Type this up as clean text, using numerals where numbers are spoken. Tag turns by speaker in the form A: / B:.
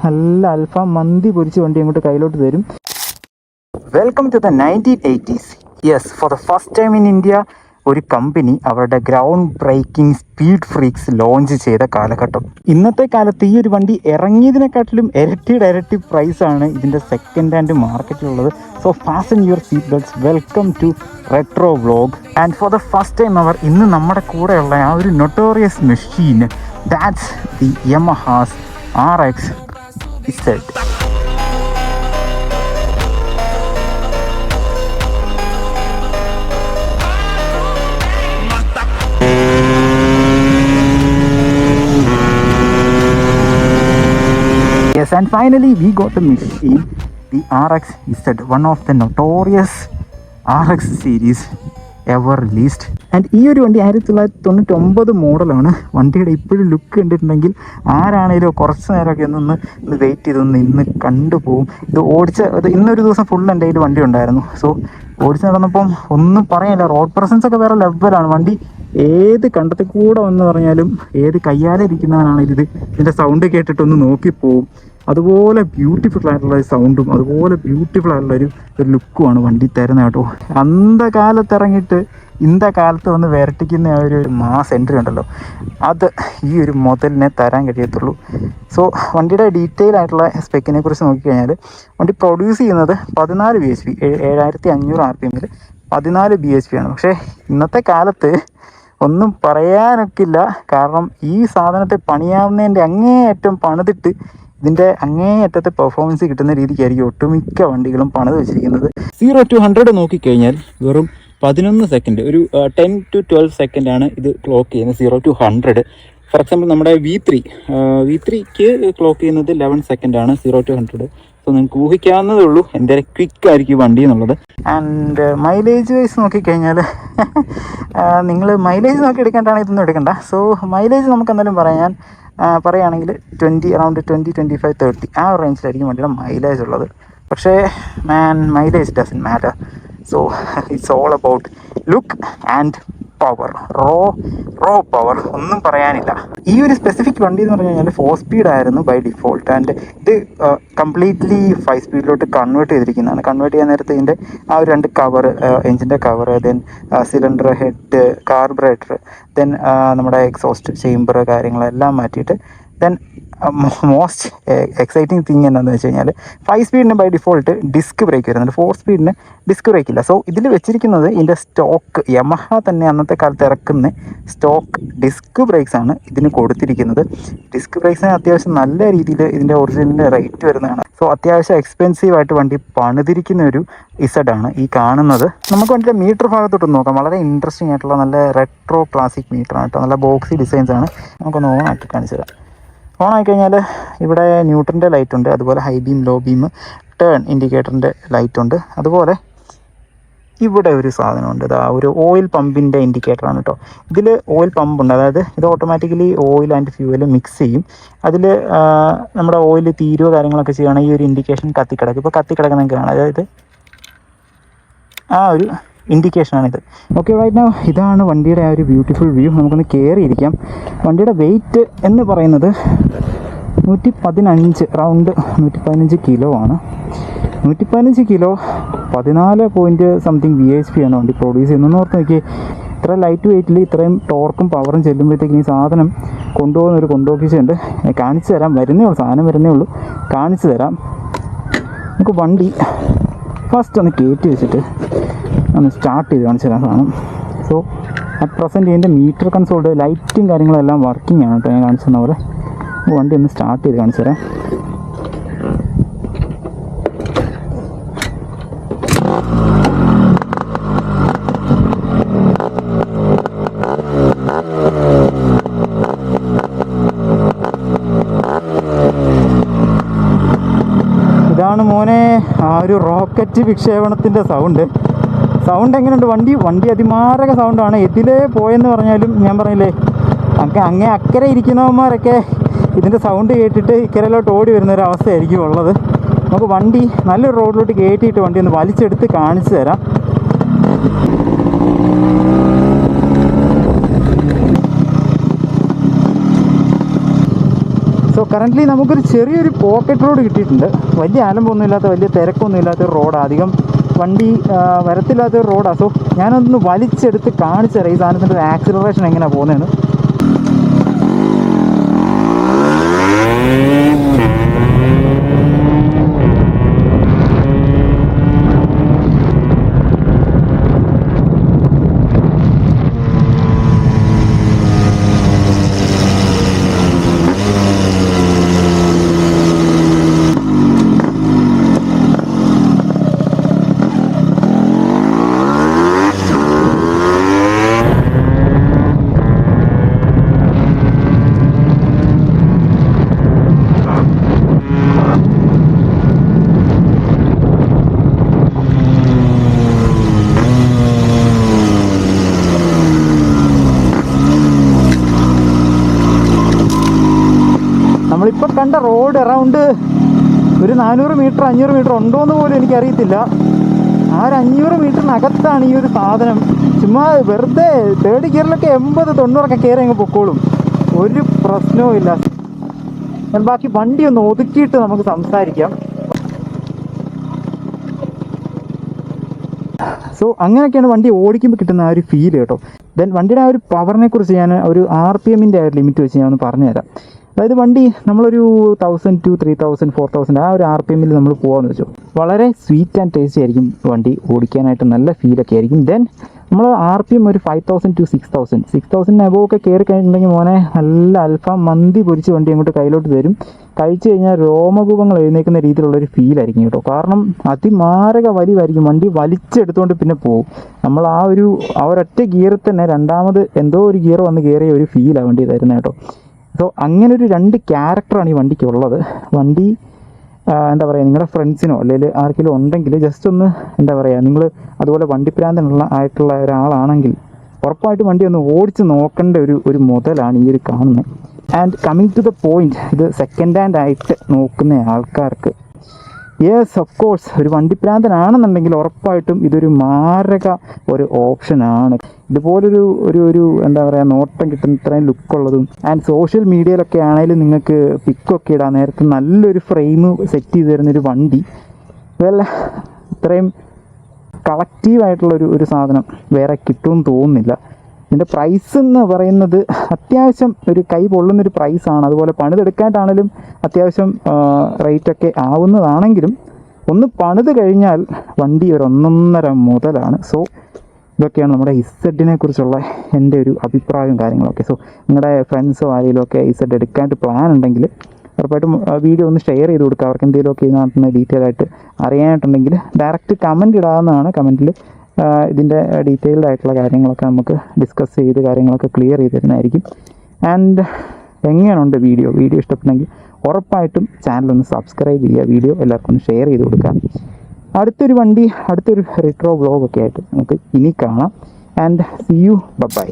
A: നല്ല അൽഫാം മന്തി പൊരിച്ച് വണ്ടി അങ്ങോട്ട് കയ്യിലോട്ട് തരും. Welcome to the 1980s. Yes, for the first time in India ഒരു കമ്പനി അവരുടെ ground breaking speed freaks launch ചെയ്ത കാലഘട്ടം. ഇന്നത്തെ കാലത്ത് ഈ ഒരു വണ്ടി ഇറങ്ങിയതിനെക്കാട്ടിലും ഇരട്ടി പ്രൈസാണ് ഇതിൻ്റെ സെക്കൻഡ് ഹാൻഡ് മാർക്കറ്റിലുള്ളത്. So fasten your seat belts. Welcome to retro vlog. And for the first time ever ഇന്ന് നമ്മുടെ കൂടെയുള്ള ആ ഒരു notorious machine, that's the Yamaha's RX Z. Yes, and finally we got the machine, the RX Z, one of the notorious RX series ever released. And ഈ ഒരു വണ്ടി 1999 മോഡലാണ്. വണ്ടിയുടെ ഇപ്പോഴും ലുക്ക് കണ്ടിട്ടുണ്ടെങ്കിൽ ആരാണേലും കുറച്ച് നേരമൊക്കെ ഒന്ന് വെയിറ്റ് ചെയ്തൊന്ന് ഇന്ന് കണ്ടുപോകും. ഇത് ഇന്നൊരു ദിവസം ഫുൾ എൻ്റെ കയ്യിൽ വണ്ടി ഉണ്ടായിരുന്നു. സോ ഓടിച്ച് നടന്നപ്പം ഒന്നും പറയാനില്ല. റോഡ് പ്രസൻസ് ഒക്കെ വേറെ ലെവലാണ്. വണ്ടി ഏത് കണ്ടത്തിൽ കൂടെ വന്ന് പറഞ്ഞാലും ഏത് കയ്യാലെ ഇരിക്കുന്നവനാണെങ്കിലും ഇതിൻ്റെ സൗണ്ട് കേട്ടിട്ടൊന്ന് നോക്കിപ്പോവും. അതുപോലെ ബ്യൂട്ടിഫുൾ ആയിട്ടുള്ള സൗണ്ടും അതുപോലെ ബ്യൂട്ടിഫുൾ ആയിട്ടുള്ള ഒരു ലുക്കുമാണ് വണ്ടി തരുന്നത് കേട്ടോ. അന്ധകാലത്ത് ഇറങ്ങിയിട്ട് ഇന്നത്തെ കാലത്ത് വന്ന് വിരട്ടിക്കുന്ന ആ ഒരു മാസ് എൻട്രി ഉണ്ടല്ലോ, അത് ഈ ഒരു മുതലിനെ തരാൻ കഴിയത്തുള്ളൂ. സോ വണ്ടിയുടെ ഡീറ്റെയിൽ ആയിട്ടുള്ള സ്പെക്കിനെ കുറിച്ച് നോക്കിക്കഴിഞ്ഞാൽ വണ്ടി പ്രൊഡ്യൂസ് ചെയ്യുന്നത് 14 bhp 7500 RPM 14 bhp ആണ്. പക്ഷേ ഇന്നത്തെ കാലത്ത് ഒന്നും പറയാനൊക്കില്ല. കാരണം ഈ സാധനത്തെ പണിയാവുന്നതിൻ്റെ അങ്ങേയറ്റം പണിതിട്ട് ഇതിൻ്റെ അങ്ങേയറ്റത്തെ പെർഫോമൻസ് കിട്ടുന്ന രീതിക്കായിരിക്കും ഒട്ടുമിക്ക വണ്ടികളും പണിത് വെച്ചിരിക്കുന്നത്. 0 to 100 നോക്കിക്കഴിഞ്ഞാൽ വെറും 11 സെക്കൻഡ്, ഒരു 10 to 12 സെക്കൻഡാണ് ഇത് ക്ലോക്ക് ചെയ്യുന്നത് 0 to 100. ഫോർ എക്സാമ്പിൾ നമ്മുടെ V3ക്ക് ക്ലോക്ക് ചെയ്യുന്നത് 11 സെക്കൻഡാണ് 0 to 100. സോ നിങ്ങൾക്ക് ഊഹിക്കാവുന്നതേ ഉള്ളൂ എൻ്റെ ക്വിക്കായിരിക്കും വണ്ടി എന്നുള്ളത്. ആൻഡ് മൈലേജ് വൈസ് നോക്കിക്കഴിഞ്ഞാൽ നിങ്ങൾ മൈലേജ് നോക്കി എടുക്കേണ്ടതാണ്, ഇതൊന്നും എടുക്കണ്ട. സോ മൈലേജ് നമുക്ക് എന്തായാലും പറയുകയാണെങ്കിൽ 25, 30 ആ റേഞ്ചിലായിരിക്കും വണ്ടിയുടെ മൈലേജ് ഉള്ളത്. പക്ഷേ mileage doesn't matter. So it's all about look and power, raw power, ഒന്നും പറയാനില്ല. ഈ ഒരു സ്പെസിഫിക് വണ്ടി എന്ന് പറഞ്ഞു കഴിഞ്ഞാൽ 4 സ്പീഡ് ആയിരുന്നു ബൈ ഡിഫോൾട്ട്. ആൻഡ് ഇത് കംപ്ലീറ്റ്ലി 5 സ്പീഡിലോട്ട് കൺവേർട്ട് ചെയ്തിരിക്കുന്നതാണ്. കൺവേർട്ട് ചെയ്യാൻ നേരത്തെ ഇതിൻ്റെ ആ ഒരു 2 കവർ, എഞ്ചിൻ്റെ cover, then cylinder head, carburettor, then നമ്മുടെ എക്സോസ്റ്റ് ചേമ്പർ കാര്യങ്ങളെല്ലാം മാറ്റിയിട്ട് ദെൻ മോസ്റ്റ് എക്സൈറ്റിംഗ് തിങ് എന്താണെന്ന് വെച്ച് കഴിഞ്ഞാൽ 5 സ്പീഡിന് ബൈ ഡിഫോൾട്ട് ഡിസ്ക് ബ്രേക്ക് വരുന്നുണ്ട്. 4 സ്പീഡിന് ഡിസ്ക് ബ്രേക്ക് ഇല്ല. സോ ഇതിൽ വെച്ചിരിക്കുന്നത് ഇതിൻ്റെ സ്റ്റോക്ക് യമഹ തന്നെ അന്നത്തെ കാലത്ത് ഇറക്കുന്ന സ്റ്റോക്ക് ഡിസ്ക് ബ്രേക്സ് ആണ് ഇതിന് കൊടുത്തിരിക്കുന്നത്. ഡിസ്ക് ബ്രേക്സിന് അത്യാവശ്യം നല്ല രീതിയിൽ ഇതിൻ്റെ ഒറിജിനലിൻ്റെ റേറ്റ് വരുന്നതാണ്. സോ അത്യാവശ്യം എക്സ്പെൻസീവായിട്ട് വണ്ടി പണിതിരിക്കുന്ന ഒരു ഇസഡാണ് ഈ കാണുന്നത്. നമുക്ക് വണ്ടിയുടെ മീറ്റർ ഭാഗത്തോട്ട് നോക്കാം. വളരെ ഇൻട്രസ്റ്റിംഗ് ആയിട്ടുള്ള നല്ല റെട്രോ ക്ലാസിക് മീറ്ററാണ് കേട്ടോ. നല്ല ബോക്സി ഡിസൈൻസ് ആണ്. നമുക്കൊന്ന് ഓൺ ആക്കി കാണിച്ചു തരാം. ഓൺ ആയിക്കഴിഞ്ഞാൽ ഇവിടെ ന്യൂട്രൻ്റെ ലൈറ്റ് ഉണ്ട്, അതുപോലെ high beam, low beam, turn ഇൻഡിക്കേറ്ററിൻ്റെ ലൈറ്റ് ഉണ്ട്. അതുപോലെ ഇവിടെ ഒരു സാധനമുണ്ട്, ഇതാ ഒരു ഓയിൽ പമ്പിൻ്റെ ഇൻഡിക്കേറ്ററാണ് കേട്ടോ. ഇതിൽ ഓയിൽ പമ്പുണ്ട്, അതായത് ഇത് automatically oil and fuel mix ചെയ്യും. അതിൽ നമ്മുടെ ഓയിൽ തീരുവോ കാര്യങ്ങളൊക്കെ ചെയ്യുകയാണെങ്കിൽ ഈ ഒരു ഇൻഡിക്കേഷൻ കത്തിക്കിടക്കും. ഇപ്പോൾ കത്തിക്കിടക്കുന്നതൊക്കെ കാണാം, അതായത് ആ ഒരു ഇൻഡിക്കേഷനാണിത്. ഓക്കെ, റൈറ്റ് നൗ ഇതാണ് വണ്ടിയുടെ ആ ഒരു ബ്യൂട്ടിഫുൾ വ്യൂ. നമുക്കൊന്ന് കയറിയിരിക്കാം. വണ്ടിയുടെ വെയിറ്റ് എന്ന് പറയുന്നത് 115, റൗണ്ട് 115 കിലോ ആണ്. 115 കിലോ 14 പോയിൻറ്റ് സംതിങ് bhp ആണ് വണ്ടി പ്രൊഡ്യൂസ് ചെയ്യുന്നതെന്ന് ഓർത്ത് നോക്കി. ഇത്ര ലൈറ്റ് വെയിറ്റിൽ ഇത്രയും ടോർക്കും പവറും ചെല്ലുമ്പോഴത്തേക്കും ഈ സാധനം കൊണ്ടുപോകുന്നൊരു കൊണ്ടുപോക്കിച്ചുണ്ട്. കാണിച്ചു തരാം, സാധനം വരുന്നേ ഉള്ളൂ, കാണിച്ചു തരാം. നമുക്ക് വണ്ടി ഫസ്റ്റ് ഒന്ന് കയറ്റി വെച്ചിട്ട് ഒന്ന് സ്റ്റാർട്ട് ചെയ്ത് കാണിച്ചു തരാൻ സാധനം. സോ അറ്റ് പ്രസൻറ്റ് ഇതിൻ്റെ മീറ്റർ കൺസോൾഡ് ലൈറ്റും കാര്യങ്ങളെല്ലാം വർക്കിംഗ് ആണ് കേട്ടോ. ഞാൻ കാണിച്ചു തന്ന പോലെ വണ്ടി ഒന്ന് സ്റ്റാർട്ട് ചെയ്ത് കാണിച്ചു തരാം. ഇതാണ് മോനെ ആ ഒരു റോക്കറ്റ് വിക്ഷേപണത്തിൻ്റെ സൗണ്ട് എങ്ങനെയുണ്ട്? വണ്ടി അതിമാരക സൗണ്ടാണ്. എതിലേ പോയെന്ന് പറഞ്ഞാലും ഞാൻ പറഞ്ഞില്ലേ, അങ്ങേ അക്കരെ ഇരിക്കുന്നവന്മാരൊക്കെ ഇതിൻ്റെ സൗണ്ട് കേട്ടിട്ട് ഇക്കരയിലോട്ട് ഓടി വരുന്നൊരവസ്ഥയായിരിക്കും ഉള്ളത്. നമുക്ക് വണ്ടി നല്ലൊരു റോഡിലോട്ട് കയറ്റിയിട്ട് വണ്ടി ഒന്ന് വലിച്ചെടുത്ത് കാണിച്ചു തരാം. സോ കറൻ്റ്ലി നമുക്കൊരു ചെറിയൊരു പോക്കറ്റ് റോഡ് കിട്ടിയിട്ടുണ്ട്. വലിയ അലമ്പൊന്നും ഇല്ലാത്ത, വലിയ തിരക്കൊന്നും ഇല്ലാത്തൊരു റോഡാണ്, അധികം വണ്ടി വരത്തില്ലാത്തൊരു റോഡാണ്. സോ ഞാനൊന്ന് വലിച്ചെടുത്ത് കാണിച്ചു തരാം ഈ സാധനത്തിൻ്റെ ഒരു ആക്സിലറേഷൻ എങ്ങനെയാണ് പോകുന്നതെന്ന്. നമ്മളിപ്പോൾ കണ്ട റോഡ് അറൗണ്ട് ഒരു 400 മീറ്റർ 500 മീറ്റർ ഉണ്ടോ എന്ന് പോലും എനിക്കറിയത്തില്ല. ആ ഒരു 500 മീറ്ററിനകത്താണ് ഈ ഒരു സാധനം. ചുമ്മാ വെറുതെ തേർഡ് ഗിയറിലൊക്കെ 80-90 കയറി അങ്ങ് പൊക്കോളും, ഒരു പ്രശ്നവും ഇല്ല. ഞാൻ ബാക്കി വണ്ടി ഒന്ന് ഒതുക്കിയിട്ട് നമുക്ക് സംസാരിക്കാം. സോ അങ്ങനെയൊക്കെയാണ് വണ്ടി ഓടിക്കുമ്പോൾ കിട്ടുന്ന ആ ഒരു ഫീൽ കേട്ടോ. ദെൻ വണ്ടിയുടെ ആ ഒരു പവറിനെ കുറിച്ച് ഞാൻ ഒരു RPM-ൻ്റെ ആ ഒരു ലിമിറ്റ് വെച്ച് ഞാൻ ഒന്ന് പറഞ്ഞുതരാം. അതായത് വണ്ടി നമ്മളൊരു 1000 to 3000 4000 ആ ഒരു RPM-ൽ നമ്മൾ പോകാമെന്ന് വെച്ചു, വളരെ സ്വീറ്റ് ആൻഡ് ടേസ്റ്റി ആയിരിക്കും വണ്ടി ഓടിക്കാനായിട്ട്, നല്ല ഫീലൊക്കെ ആയിരിക്കും. ദെൻ നമ്മൾ RPM ഒരു 5000 to 6000 എബോവ് ഒക്കെ കയറി കഴിഞ്ഞിട്ടുണ്ടെങ്കിൽ മോനെ നല്ല അൽഫാം മന്തി പൊരിച്ച് വണ്ടി അങ്ങോട്ട് കയ്യിലോട്ട് തരും. കഴിച്ചു കഴിഞ്ഞാൽ രോമകൂപങ്ങൾ എഴുന്നേൽക്കുന്ന രീതിയിലുള്ളൊരു ഫീലായിരിക്കും കേട്ടോ. കാരണം അതിമാരക വലിവായിരിക്കും, വണ്ടി വലിച്ചെടുത്തുകൊണ്ട് പിന്നെ പോകും. നമ്മൾ ആ ഒരൊറ്റ ഗിയറിൽ തന്നെ രണ്ടാമത് എന്തോ ഒരു ഗിയർ വന്ന് കയറിയ ഒരു ഫീലാണ് വണ്ടി തരുന്നത് കേട്ടോ. സോ അങ്ങനെ ഒരു 2 ക്യാരക്ടറാണ് ഈ വണ്ടിക്കുള്ളത്. വണ്ടി എന്താ പറയുക, നിങ്ങളുടെ ഫ്രണ്ട്സിനോ അല്ലെങ്കിൽ ആർക്കെങ്കിലും ഉണ്ടെങ്കിൽ ജസ്റ്റ് ഒന്ന് എന്താ പറയുക, നിങ്ങൾ അതുപോലെ വണ്ടിപ്രാന്തനുള്ള ആയിട്ടുള്ള ഒരാളാണെങ്കിൽ ഉറപ്പായിട്ട് വണ്ടി ഒന്ന് ഓടിച്ച് നോക്കേണ്ട ഒരു മുതലാണ് ഈ ഒരു കാണുന്നത്. And coming to the point, ഇത് സെക്കൻഡ് ഹാൻഡ് ആയിട്ട് നോക്കുന്ന ആൾക്കാർക്ക് യെസ് ഓഫ് കോഴ്സ് ഒരു വണ്ടിപ്രാന്തനാണെന്നുണ്ടെങ്കിൽ ഉറപ്പായിട്ടും ഇതൊരു മാരക ഒരു ഓപ്ഷനാണ്. ഇതുപോലൊരു ഒരു എന്താ പറയുക, നോട്ടം കിട്ടുന്ന ഇത്രയും ലുക്കുള്ളതും ആൻഡ് സോഷ്യൽ മീഡിയയിലൊക്കെ ആണെങ്കിലും നിങ്ങൾക്ക് പിക്കൊക്കെ ഇടാൻ നേരത്തെ നല്ലൊരു ഫ്രെയിം സെറ്റ് ചെയ്ത് തരുന്നൊരു വണ്ടി, ഇത്രയും കളക്റ്റീവായിട്ടുള്ളൊരു സാധനം വേറെ കിട്ടുമെന്ന് തോന്നുന്നില്ല. ഇതിൻ്റെ പ്രൈസ് എന്ന് പറയുന്നത് അത്യാവശ്യം ഒരു കൈ പൊള്ളുന്നൊരു പ്രൈസാണ്. അതുപോലെ പണിതെടുക്കാനായിട്ടാണെങ്കിലും അത്യാവശ്യം റേറ്റൊക്കെ ആവുന്നതാണെങ്കിലും ഒന്ന് പണിത് കഴിഞ്ഞാൽ വണ്ടി ഒരു 1.5 മുതലാണ്. സോ ഇതൊക്കെയാണ് നമ്മുടെ ഇസഡിനെ കുറിച്ചുള്ള എൻ്റെ ഒരു അഭിപ്രായവും കാര്യങ്ങളൊക്കെ. സോ നിങ്ങളുടെ ഫ്രണ്ട്സോ ആരെങ്കിലും ഒക്കെ ഇസഡ് എടുക്കാനായിട്ട് പ്ലാൻ ഉണ്ടെങ്കിൽ ഉറപ്പായിട്ടും വീഡിയോ ഒന്ന് ഷെയർ ചെയ്ത് കൊടുക്കുക. അവർക്ക് എന്തെങ്കിലുമൊക്കെ ഇതിനകത്ത് ഡീറ്റെയിൽ ആയിട്ട് അറിയാനായിട്ടുണ്ടെങ്കിൽ ഡയറക്റ്റ് കമൻറ്റ് ഇടാവുന്നതാണ്. കമൻറ്റിൽ ഇതിൻ്റെ ഡീറ്റെയിൽഡ് ആയിട്ടുള്ള കാര്യങ്ങളൊക്കെ നമുക്ക് ഡിസ്കസ് ചെയ്ത് കാര്യങ്ങളൊക്കെ ക്ലിയർ ചെയ്ത് തരുന്നതായിരിക്കും. ആൻഡ് എങ്ങനെയുണ്ട് വീഡിയോ ഇഷ്ടപ്പെട്ടെങ്കിൽ ഉറപ്പായിട്ടും ചാനലൊന്ന് സബ്സ്ക്രൈബ് ചെയ്യുക, വീഡിയോ എല്ലാവർക്കും ഒന്ന് ഷെയർ ചെയ്ത് കൊടുക്കുക. അടുത്തൊരു റിട്രോ വ്ലോഗൊക്കെ ആയിട്ട് നമുക്ക് ഇനി കാണാം. And see you, by.